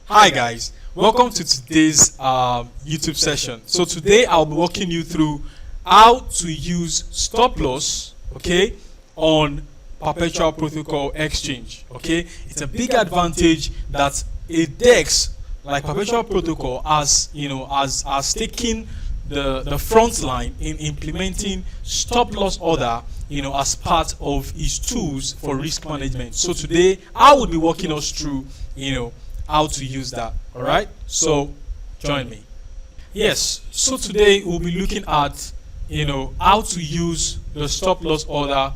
Hi guys, welcome to today's YouTube session. So today I'll be walking you through how to use stop loss, okay, on Perpetual Protocol exchange. Okay, it's a big advantage that a DEX like Perpetual Protocol has taken the front line in implementing stop loss order, as part of its tools for risk management. So today I will be walking us through, how to use that. All right, so join me. Yes, so today we'll be looking at how to use the stop loss order,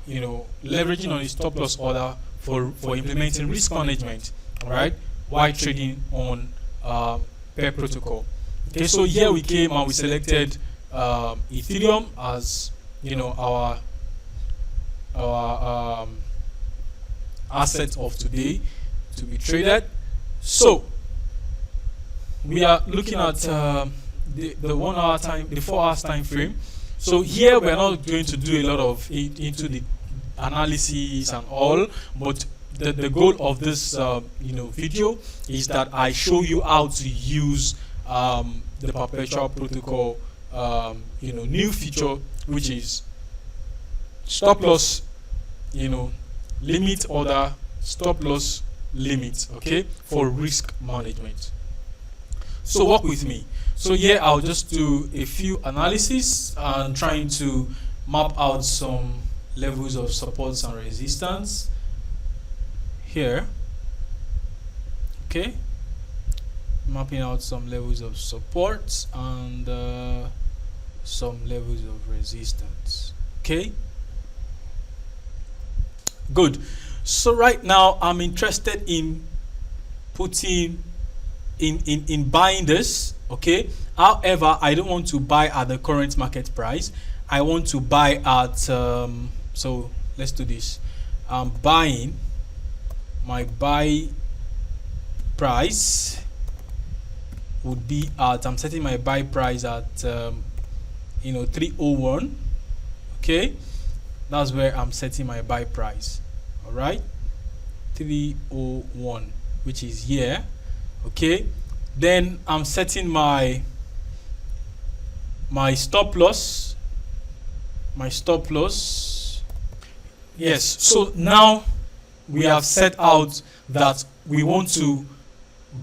leveraging on the stop loss order for implementing risk management. All right, while trading on per protocol. Okay, so here we came and we selected Ethereum as our asset of today to be traded. So we are looking at the 1 hour time, the 4 hours time frame. So here we're not going to do a lot of into the analysis and all, but the goal of this video is that I show you how to use the Perpetual Protocol new feature, which is stop loss limit order, stop loss limit, okay, for risk management. So work with me. So here I'll just do a few analysis and trying to map out some levels of supports and resistance here. Okay, mapping out some levels of support and some levels of resistance. Okay, good. So right now I'm interested in putting in buying this. Okay, however, I don't want to buy at the current market price. I want to buy at so let's do this. I'm buying, my buy price would be at, I'm setting my buy price at 301. okay, that's where I'm setting my buy price. All right, 301, which is here. Okay, then I'm setting my stop loss. Yes, so now we have set out that we want to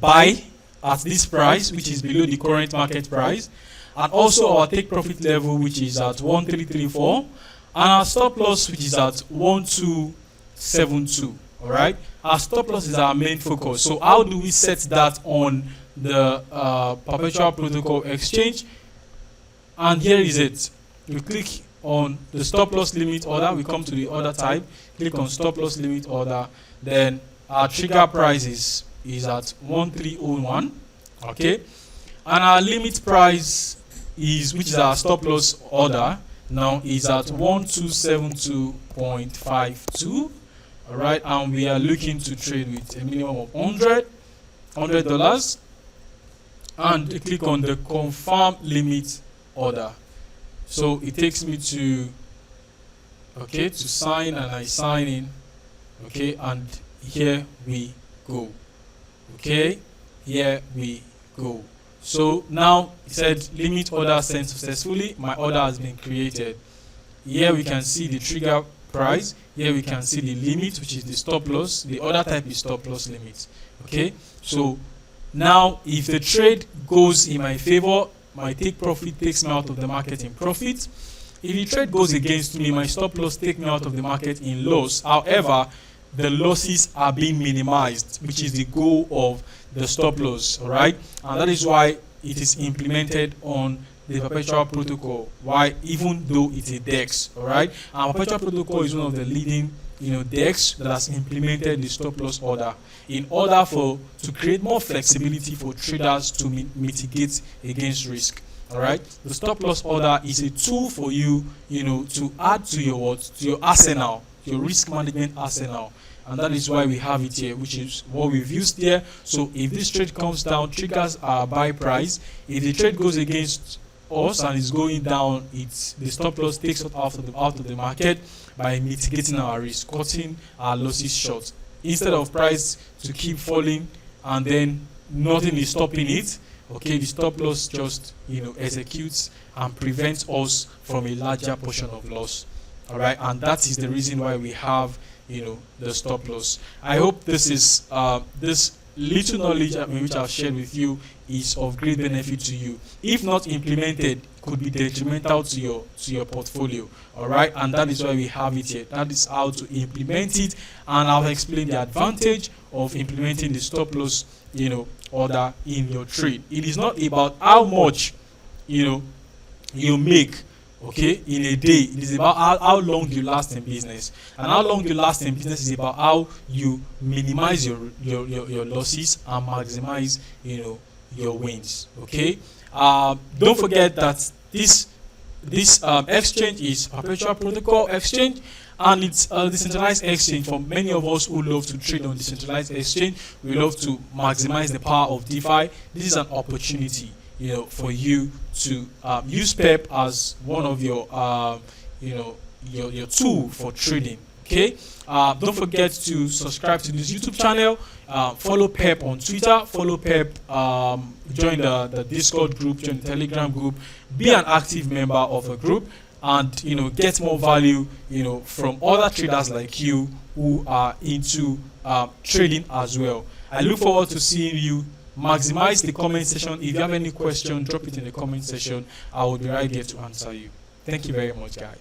buy at this price, which is below the current market price, and also our take profit level, which is at 1334, and our stop loss, which is at 1272. all right, our stop loss is our main focus. So how do we set that on the Perpetual Protocol exchange? And here is it. We click on the stop loss limit order, we come to the order type, click on stop loss limit order, then our trigger price is at 1301. okay, and our limit price is, which is our stop loss order now, is at 1272.52. all right, and we are looking to trade with a minimum of $100, and click on the confirm limit order. So it takes me to sign, and I sign in. Okay, and here we go. Okay, here we go. So now it said limit order sent successfully. My order has been created. Here we can see the trigger price. Here we can see the limit, which is the stop loss. The order type is stop loss limit. Okay, so now if the trade goes in my favor, my take profit takes me out of the market in profit. If the trade goes against me, my stop loss takes me out of the market in loss. However, the losses are being minimized, which is the goal of the stop loss. All right, and that is why it is implemented on the Perpetual Protocol. Why? Even though it's a DEX. all right, and Perpetual Protocol is one of the leading DEX that has implemented the stop loss order in order to create more flexibility for traders to mitigate against risk. All right, the stop loss order is a tool for you, to add to your arsenal, your risk management arsenal, and that is why we have it here, which is what we've used here. So if this trade comes down, triggers our buy price. If the trade goes against us and is going down, it's the stop loss takes us out of the market by mitigating our risk, cutting our losses short. Instead of price to keep falling and then nothing is stopping it. Okay, the stop loss just executes and prevents us from a larger portion of loss. All right, and that is the reason why we have the stop loss. I hope this is this little knowledge which I've shared with you is of great benefit to you. If not implemented, could be detrimental to your portfolio. All right, and that is why we have it here. That is how to implement it, and I'll explain the advantage of implementing the stop loss order in your trade. It is not about how much you make, okay, in a day. It is about how long you last in business, and how long you last in business is about how you minimize your losses and maximize your wins. Okay, don't forget that this exchange is Perpetual protocol exchange, and it's a decentralized exchange. For many of us who love to trade on decentralized exchange, we love to maximize the power of DeFi. This is an opportunity for you to use PEP as one of your your tool for trading. Okay, don't forget to subscribe to this YouTube channel, follow PEP on Twitter, follow PEP, join the Discord group, join the Telegram group, be an active member of a group, and get more value from other traders like you who are into trading as well. I look forward to seeing you. Maximize the comment section. If you have any question, drop it in the comment section. I will be right there to answer you. Thank you very much, guys.